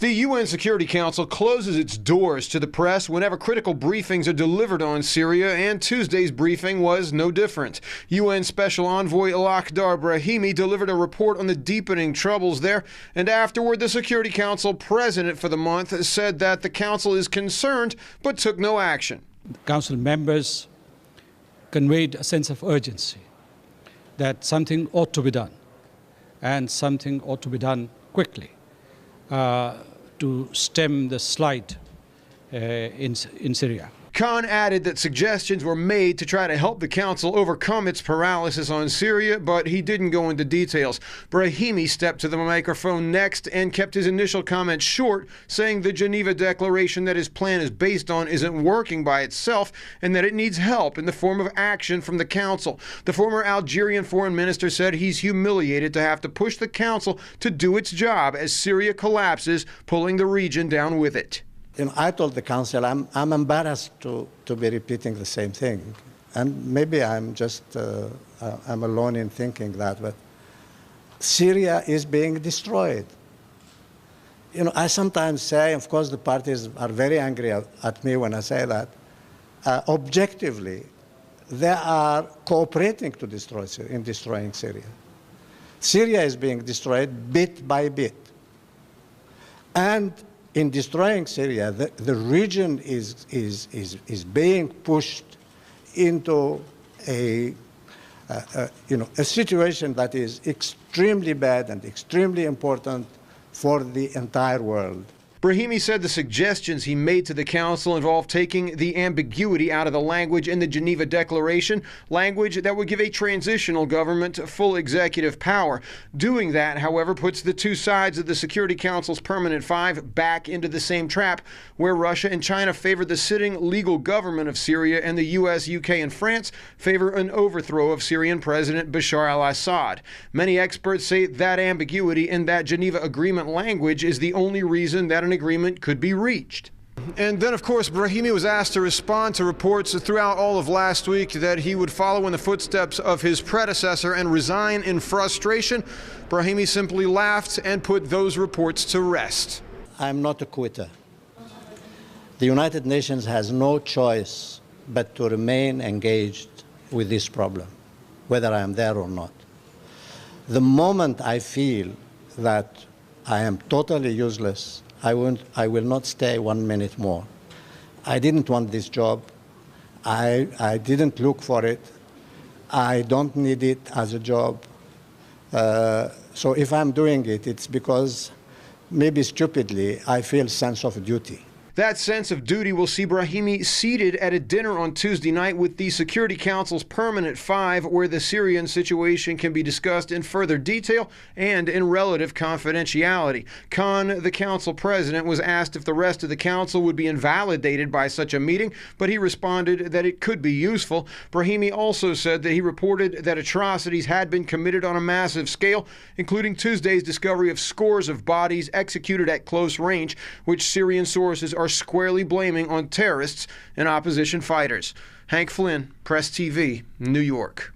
The UN Security Council closes its doors to the press whenever critical briefings are delivered on Syria, and Tuesday's briefing was no different. UN Special Envoy Lakhdar Brahimi delivered a report on the deepening troubles there, and afterward the Security Council president for the month said that the Council is concerned but took no action. Council members conveyed a sense of urgency that something ought to be done, and something ought to be done quickly. To stem the slide in Syria. Khan added that suggestions were made to try to help the Council overcome its paralysis on Syria, but he didn't go into details. Brahimi stepped to the microphone next and kept his initial comments short, saying the Geneva Declaration that his plan is based on isn't working by itself and that it needs help in the form of action from the Council. The former Algerian foreign minister said he's humiliated to have to push the Council to do its job as Syria collapses, pulling the region down with it. I told the Council I'm embarrassed to be repeating the same thing. And maybe I'm just, I'm alone in thinking that, but Syria is being destroyed. I sometimes say, of course the parties are very angry at me when I say that, objectively, they are cooperating to destroying Syria. Syria is being destroyed bit by bit. And in destroying Syria, the region is being pushed into a situation that is extremely bad and extremely important for the entire world. Brahimi said the suggestions he made to the Council involved taking the ambiguity out of the language in the Geneva Declaration, language that would give a transitional government full executive power. Doing that, however, puts the two sides of the Security Council's Permanent Five back into the same trap, where Russia and China favor the sitting legal government of Syria and the US, UK, and France favor an overthrow of Syrian President Bashar al-Assad. Many experts say that ambiguity in that Geneva Agreement language is the only reason that an agreement could be reached. And then, of course, Brahimi was asked to respond to reports throughout all of last week that he would follow in the footsteps of his predecessor and resign in frustration. Brahimi simply laughed and put those reports to rest. I'm not a quitter. The United Nations has no choice but to remain engaged with this problem, whether I am there or not. The moment I feel that I am totally useless, I will not stay 1 minute more. I didn't want this job. I didn't look for it. I don't need it as a job. So if I'm doing it, it's because, maybe stupidly, I feel a sense of duty. That sense of duty will see Brahimi seated at a dinner on Tuesday night with the Security Council's Permanent Five, where the Syrian situation can be discussed in further detail and in relative confidentiality. Khan, the Council president, was asked if the rest of the Council would be invalidated by such a meeting, but he responded that it could be useful. Brahimi also said that he reported that atrocities had been committed on a massive scale, including Tuesday's discovery of scores of bodies executed at close range, which Syrian sources are squarely blaming on terrorists and opposition fighters. Hank Flynn, Press TV, New York.